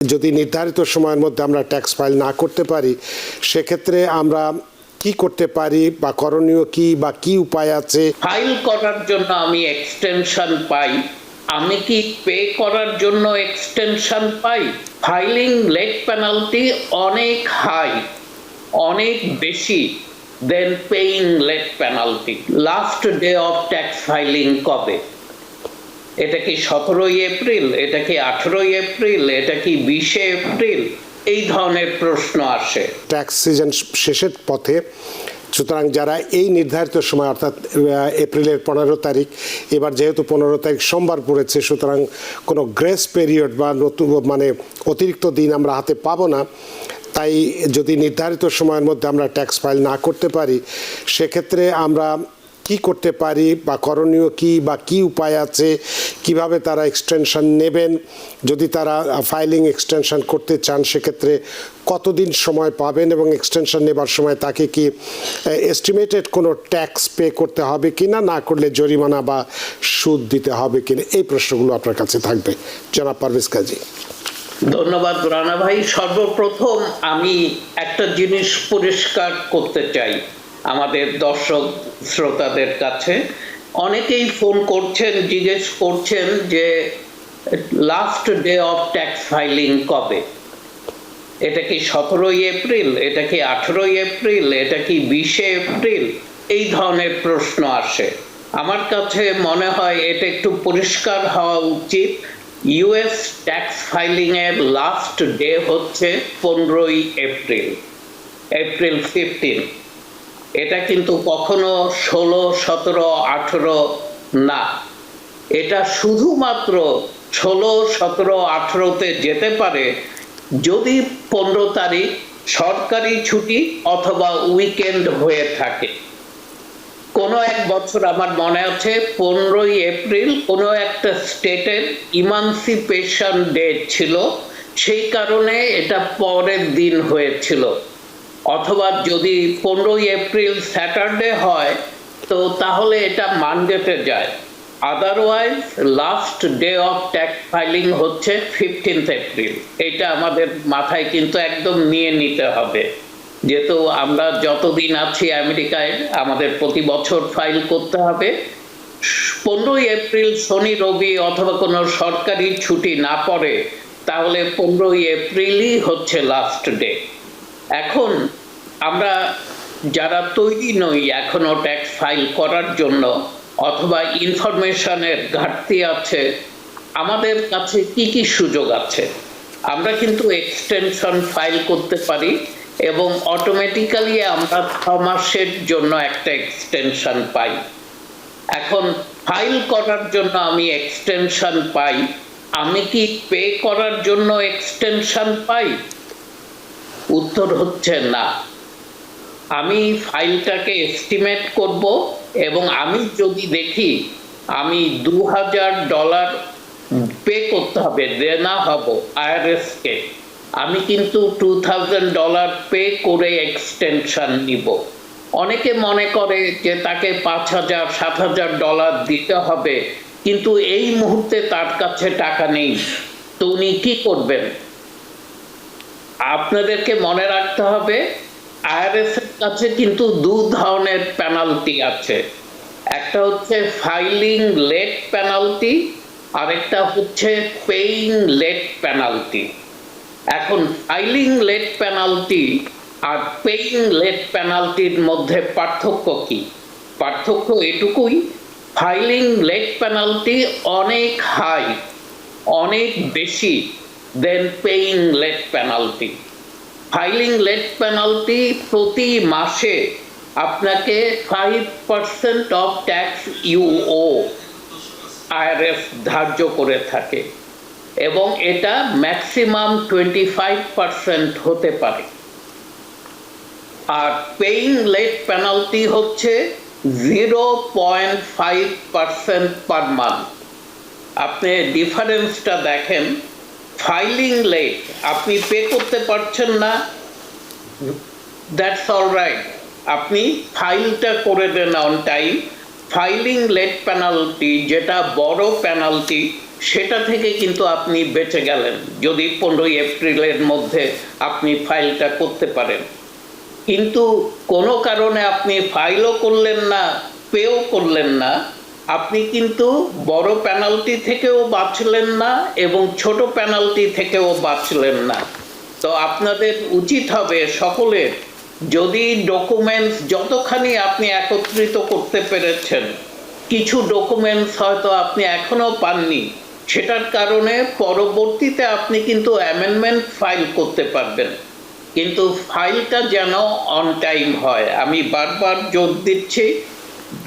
যদি নির্ধারিত সময়ের মধ্যে আমরা ট্যাক্স ফাইল না করতে পারি সেক্ষেত্রে আমরা কি করতে পারি বা করণীয় কি বা কি উপায় আছে? ফাইল করার জন্য আমি এক্সটেনশন পাই, আমি কি পে করার জন্য এক্সটেনশন পাই? ফাইলিং লেট পেনাল্টি অনেক হাই, অনেক বেশি than paying late penalty. Last day of tax filing কবে? এটা কি 17ই এপ্রিল, এটা কি 18ই এপ্রিল, এটা কি 20শে এপ্রিল? এই ধরনের প্রশ্ন আসে। ট্যাক্স সিজন শেষের পথে, সুতরাং যারা এই নির্ধারিত সময় অর্থাৎ এপ্রিলের 15 তারিখ, এবার যেহেতু 15 তারিখ সোমবার পড়েছে, সুতরাং কোনো গ্রেস পিরিয়ড বা নতুন অতিরিক্ত দিন আমরা হাতে পাবো না। তাই যদি নির্ধারিত সময়ের মধ্যে আমরা ট্যাক্স ফাইল না করতে পারি সেক্ষেত্রে আমরা কি করতে পারি বা করণীয় কি বা কি উপায় আছে, কিভাবে তারা এক্সটেনশন নেবেন, যদি তারা ফাইলিং এক্সটেনশন করতে চান সেক্ষেত্রে কতদিন সময় পাবেন এবং এক্সটেনশন নেবার সময় তাকে কি এস্টিমেটেড কোনো ট্যাক্স পে করতে হবে কিনা, না করলে জরিমানা বা সুদ দিতে হবে কিনা, এই প্রশ্নগুলো আপনার কাছে থাকবে জনাব পারভেজ কাজী। ধন্যবাদ রানা ভাই। সর্বপ্রথম আমি একটা জিনিস পরিষ্কার করতে চাই আমাদের দর্শক শ্রোতাদের কাছে। অনেকেই ফোন করছেন, জিজ্ঞেস করছেন যে last day of tax filing কবে? এটা কি 17ই এপ্রিল, এটা কি 18ই এপ্রিল, এটা কি 20শে এপ্রিল? এই ধরনের প্রশ্ন আসে। আমার কাছে মনে হয় এটা একটু পরিষ্কার হওয়া উচিত। ইউএস ট্যাক্স ফাইলিং এর লাস্ট ডে হচ্ছে 15ই এপ্রিল, এপ্রিল 15। এটা কিন্তু কখনো 16, 17, 18 না। এটা শুধুমাত্র 16, 17, 18তে যেতে পারে যদি 15 তারিখ সরকারি ছুটি অথবা উইকেন্ড হয়ে থাকে। কোনো এক বছর আমার মনে আছে 15ই এপ্রিল কোনো একটা স্টেটের ইমানসিপেশন ডে ছিল, সেই কারণে এটা পরের দিন হয়েছিল। অথবা যদি 15ই এপ্রিল স্যাটারডে হয় তো তাহলে এটা মানডেতে যায়। Otherwise last day of tax filing হচ্ছে 15th এপ্রিল। এটা আমাদের মাথায় কিন্তু একদম নিয়ে নিতে হবে, যেহেতু আমরা যতদিন আছি আমেরিকায় আমাদের প্রতি বছর ফাইল করতে হবে। 15ই এপ্রিল শনি রবি অথবা কোনো সরকারি ছুটি না পড়ে তাহলে 15ই এপ্রিলই হচ্ছে লাস্ট ডে। এখন আমরা যারা তৈরি নই এখনো ট্যাক্স ফাইল করার জন্য অথবা ইনফরমেশনের ঘাটতি আছে, আমাদের কাছে কি কি সুযোগ আছে? আমরা কিন্তু এক্সটেনশন ফাইল করতে পারি এবং অটোমেটিক্যালি আমরা 6 মাসের জন্য একটা এক্সটেনশন পাই। এখন ফাইল করার জন্য আমি এক্সটেনশন পাই, আমি কি পে করার জন্য এক্সটেনশন পাই? উত্তর হচ্ছে না। আমি ফাইলটাকে এস্টিমেট করব এবং আমি যদি দেখি আমি $2000 পে করতে হবে, দেনা হব IRS কে, আমি কিন্তু $2000 পে করে এক্সটেনশন নিব। অনেকে মনে করে যে তাকে $5000, $7000 দিতে হবে, কিন্তু এই মুহূর্তে তার কাছে টাকা নেই, তো উনি কি করবেন? আপনাদেরকে মনে রাখতে হবে IRS এর কাছে কিন্তু 2 ধরনের পেনাল্টি আছে। একটা হচ্ছে ফাইলিং লেট পেনাল্টি, আরেকটা হচ্ছে পেইং লেট পেনাল্টি। এখন ফাইলিং লেট পেনাল্টি আর পেইং লেট পেনাল্টির মধ্যে পার্থক্য কি? পার্থক্য এটুকুই, ফাইলিং লেট পেনাল্টি অনেক হাই, অনেক বেশি than paying late penalty. Filing late penalty প্রতি মাসে আপনাকে 5% of tax you owe IRS ধার্য করে থাকে এবং এটা ম্যাক্সিমাম 25% হতে পারে। আর পেইং লেট পেনাল্টি হচ্ছে 0.5% পার মান্থ। আপনি ডিফারেন্সটা দেখেন। ফাইলিং লেট আপনি পে করতে পারছেন না, দ্যাটস অলরাইট, আপনি ফাইলটা করে দেন on time. Filing late penalty যেটা বড় পেনাল্টি সেটা থেকে কিন্তু আপনি বেঁচে গেলেন যদি 15 এপ্রিলের মধ্যে আপনি ফাইলটা করতে পারেন। কিন্তু কোনো কারণে আপনি ফাইলও করলেন না, পেও করলেন না, আপনি কিন্তু বড় পেনাল্টি থেকেও বাঁচলেন না এবং ছোট পেনাল্টি থেকেও বাঁচলেন না। তো আপনাদের উচিত হবে সকলের, যদি ডকুমেন্টস যতখানি আপনি একত্রিত করতে পেরেছেন, কিছু ডকুমেন্টস হয়তো আপনি এখনো পাননি, সেটার কারণে পরবর্তীতে আপনি কিন্তু অ্যামেন্ডমেন্ট ফাইল করতে পারবেন, কিন্তু ফাইলটা যেন অন টাইম হয়। আমি বারবার জোর দিচ্ছি,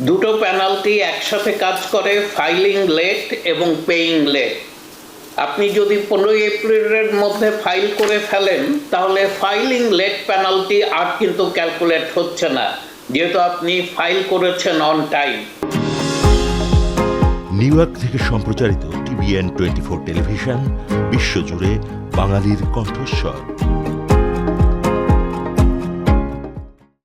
দুটো পেনাল্টি একসাথে কাজ করে, ফাইলিং লেট এবং পেইং লেট। আপনি যদি 15 এপ্রিলের মধ্যে ফাইল করে ফেলেন, তাহলে ফাইলিং লেট পেনাল্টি আর কিন্তু ক্যালকুলেট হচ্ছে না, যেহেতু আপনি ফাইল করেছেন অন টাইম। নিউ ইয়র্ক থেকে সম্প্রচারিত TVN 24 টেলিভিশন, বিশ্বজুড়ে বাঙালির কণ্ঠস্বর।